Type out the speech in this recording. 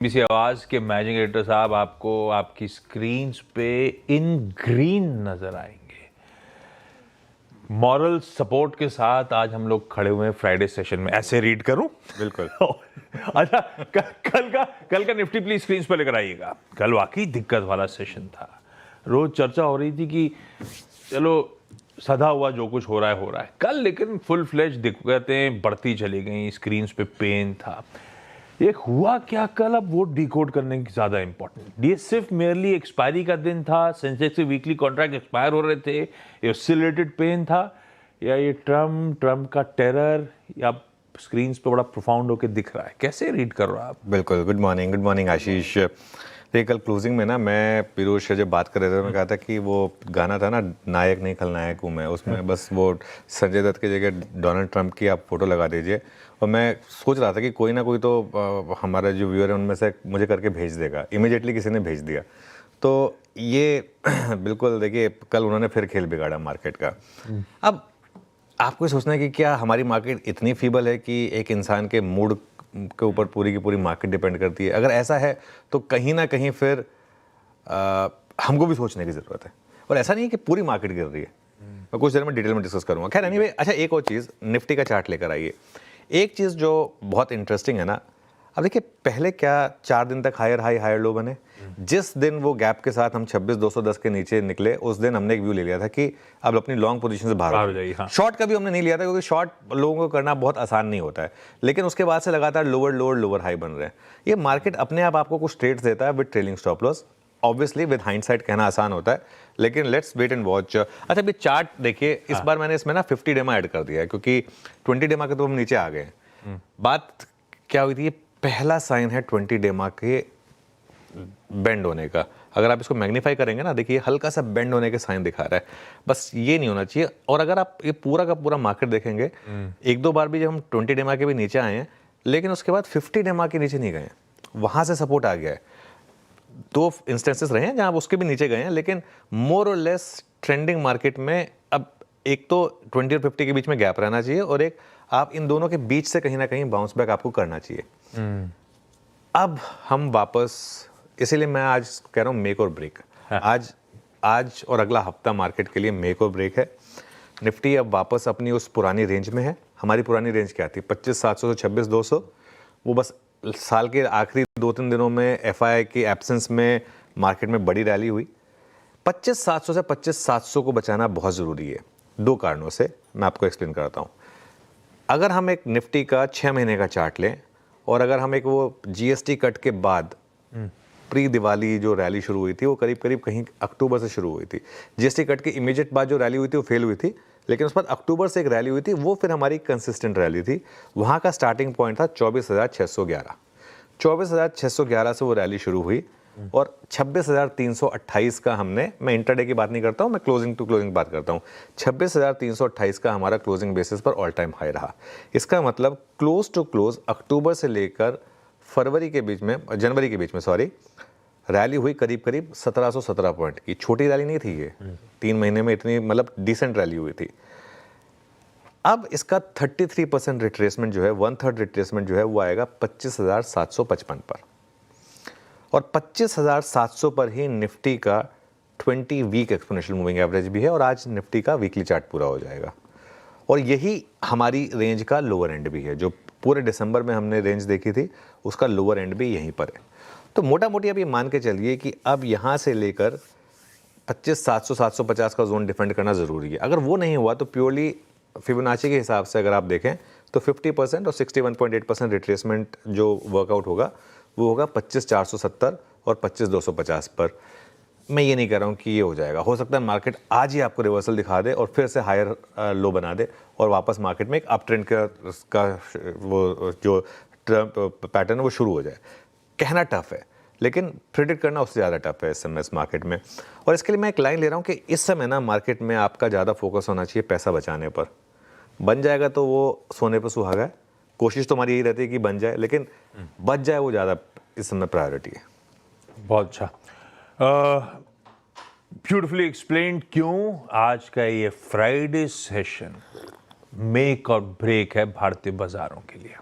इसी आवाज के मैनेजिंग एडिटर साहब आपको आपकी स्क्रीन पे इन ग्रीन नजर आएंगे। मॉरल सपोर्ट के साथ आज हम लोग खड़े हुए हैं फ्राइडे सेशन में। ऐसे रीड करूं? बिल्कुल। अच्छा, कल का निफ्टी प्लीज स्क्रीन पे लेकर आइएगा। कल वाकई दिक्कत वाला सेशन था। रोज चर्चा हो रही थी कि चलो सदा हुआ, जो कुछ हो रहा है कल, लेकिन फुल फ्लेज दिक्कतें बढ़ती चली गई। स्क्रीन पे पेन था। ये हुआ क्या कल, अब वो डिकोड करने की ज्यादा इंपॉर्टेंट। ये सिर्फ मेयरली एक्सपायरी का दिन था, सेंसेक्स के वीकली कॉन्ट्रैक्ट एक्सपायर हो रहे थे, ये उससे रिलेटेड पेन था, या ये ट्रम्प का टेरर, या स्क्रीन पे बड़ा प्रोफाउंड होकर दिख रहा है? कैसे रीड कर रहा है आप? बिल्कुल। गुड मॉर्निंग आशीष। देखिए, कल क्लोजिंग में ना मैं पीयूष से जब बात कर रहे थे, मैं कहा था कि वो गाना था ना, नायक नहीं खलनायक हूँ मैं, उसमें बस वो संजय दत्त की जगह डोनाल्ड ट्रंप की आप फोटो लगा दीजिए। और मैं सोच रहा था कि कोई ना कोई तो हमारा जो व्यूअर है उनमें से मुझे करके भेज देगा। इमीडिएटली किसी ने भेज दिया। तो ये बिल्कुल देखिए, कल उन्होंने फिर खेल बिगाड़ा मार्केट का। अब आपको सोचना है कि क्या हमारी मार्केट इतनी फीबल है कि एक इंसान के मूड के ऊपर पूरी की पूरी मार्केट डिपेंड करती है? अगर ऐसा है तो कहीं ना कहीं फिर हमको भी सोचने की ज़रूरत है। और ऐसा नहीं है कि पूरी मार्केट गिर रही है। मैं कुछ देर में डिटेल में डिस्कस करूंगा। खैर एनीवे, अच्छा एक और चीज़, निफ्टी का चार्ट लेकर आइए। एक चीज़ जो बहुत इंटरेस्टिंग है ना, अब देखिए पहले क्या 4 दिन तक हायर हाई हायर लो बने। जिस दिन वो गैप के साथ हम 26,210 के नीचे निकले, उस दिन हमने एक व्यू ले लिया था कि अब अपनी लॉन्ग पोजीशन से बाहर हो जाइए। शॉर्ट का भी हमने नहीं लिया था, क्योंकि शॉर्ट लोगों को करना बहुत आसान नहीं होता है। लेकिन उसके बाद से लगातार लोअर हाई बन रहे हैं। ये मार्केट अपने आप आपको कुछ ट्रेड्स देता है with trailing stop loss. Obviously with hindsight कहना आसान होता है, लेकिन लेट्स वेट एंड वॉच। अच्छा, अभी चार्ट देखिए, इस बार मैंने इसमें ना 50 डेमा ऐड कर दिया है, क्योंकि 20 डेमा के तो हम नीचे आ गए हैं। बात क्या हुई थी, पहला साइन है 20 डेमा के बेंड होने का। अगर आप इसको मैग्नीफाई करेंगे ना, देखिए हल्का सा बेंड होने के साइन दिखा रहा है। बस ये नहीं होना चाहिए। और अगर आप ये पूरा का पूरा मार्केट देखेंगे, एक दो बार भी जब हम 20 डेमा के भी नीचे आए हैं, लेकिन उसके बाद 50 डेमा के नीचे नहीं गए हैं। वहां से सपोर्ट आ गया है। 2 इंस्टेंसेस रहे हैं जहां उसके भी नीचे गए हैं, लेकिन मोर और लेस ट्रेंडिंग मार्केट में अब एक तो 20 और 50 के बीच में गैप रहना चाहिए, और एक आप इन दोनों के बीच से कहीं ना कहीं बाउंस बैक आपको करना चाहिए। अब हम वापस, इसीलिए मैं आज कह रहा हूं मेक और ब्रेक। आज और अगला हफ्ता मार्केट के लिए मेक और ब्रेक है। निफ्टी अब वापस अपनी उस पुरानी रेंज में है। हमारी पुरानी रेंज क्या थी? 25,700 से 26,200। वो बस साल के आखिरी 2-3 दिनों में एफआई की एब्सेंस में मार्केट में बड़ी रैली हुई। 25,700 से 25,700 को बचाना बहुत ज़रूरी है, 2 कारणों से। मैं आपको एक्सप्लेन करता हूँ। अगर हम एक निफ्टी का 6 महीने का चार्ट लें, और अगर हम एक वो जीएसटी कट के बाद प्री दिवाली जो रैली शुरू हुई थी, वो करीब करीब कहीं अक्टूबर से शुरू हुई थी। जीएसटी कट के इमीडिएट बाद जो रैली हुई थी वो फेल हुई थी, लेकिन उस बाद अक्टूबर से एक रैली हुई थी, वो फिर हमारी कंसिस्टेंट रैली थी। वहाँ का स्टार्टिंग पॉइंट था 24,611। 24,611 से वो रैली शुरू हुई, और 26,328 का हमने, मैं इंटरडे की बात नहीं करता हूँ, मैं क्लोजिंग टू क्लोजिंग बात करता हूँ, 26,328 का हमारा क्लोजिंग बेसिस पर ऑल टाइम हाई रहा। इसका मतलब क्लोज टू क्लोज अक्टूबर से लेकर जनवरी के बीच में रैली हुई करीब करीब 1717 पॉइंट की। छोटी रैली नहीं थी ये। 3 महीने में इतनी मतलब डिसेंट रैली हुई थी। अब इसका 33% रिट्रेसमेंट जो है, 1/3 रिट्रेसमेंट जो है, वो आएगा 25,755 पर। और 25,700 पर ही निफ्टी का 20 वीक एक्सपोनेंशियल मूविंग एवरेज भी है, और आज निफ्टी का वीकली चार्ट पूरा हो जाएगा। और यही हमारी रेंज का लोअर एंड भी है। जो पूरे दिसंबर में हमने रेंज देखी थी, उसका लोअर एंड भी यहीं पर है। तो मोटा मोटी अब ये मान के चलिए कि अब यहाँ से लेकर 25,700 750 का जोन डिफेंड करना ज़रूरी है। अगर वो नहीं हुआ तो प्योरली फिबोनाची के हिसाब से अगर आप देखें तो 50% और 61.8% रिट्रेसमेंट जो वर्कआउट होगा, वो होगा 25,470 और 25,250 पर। मैं ये नहीं कह रहा हूँ कि ये हो जाएगा। हो सकता है मार्केट आज ही आपको रिवर्सल दिखा दे और फिर से हायर लो बना दे, और वापस मार्केट में एक अप ट्रेंड का वो जो पैटर्न है वो शुरू हो जाए। कहना टफ है, लेकिन प्रेडिक्ट करना उससे ज़्यादा टफ है इस समय इस मार्केट में। और इसके लिए मैं एक लाइन ले रहा हूँ कि इस समय ना मार्केट में आपका ज़्यादा फोकस होना चाहिए पैसा बचाने पर। बन जाएगा तो वो सोने पर सुहागा है। कोशिश तो हमारी यही रहती है कि बन जाए, लेकिन बच जाए वो ज़्यादा इस समय प्रायोरिटी है। बहुत अच्छा, ब्यूटिफुली एक्सप्लेन्ड क्यों आज का ये फ्राइडे सेशन मेक और ब्रेक है भारतीय बाजारों के लिए।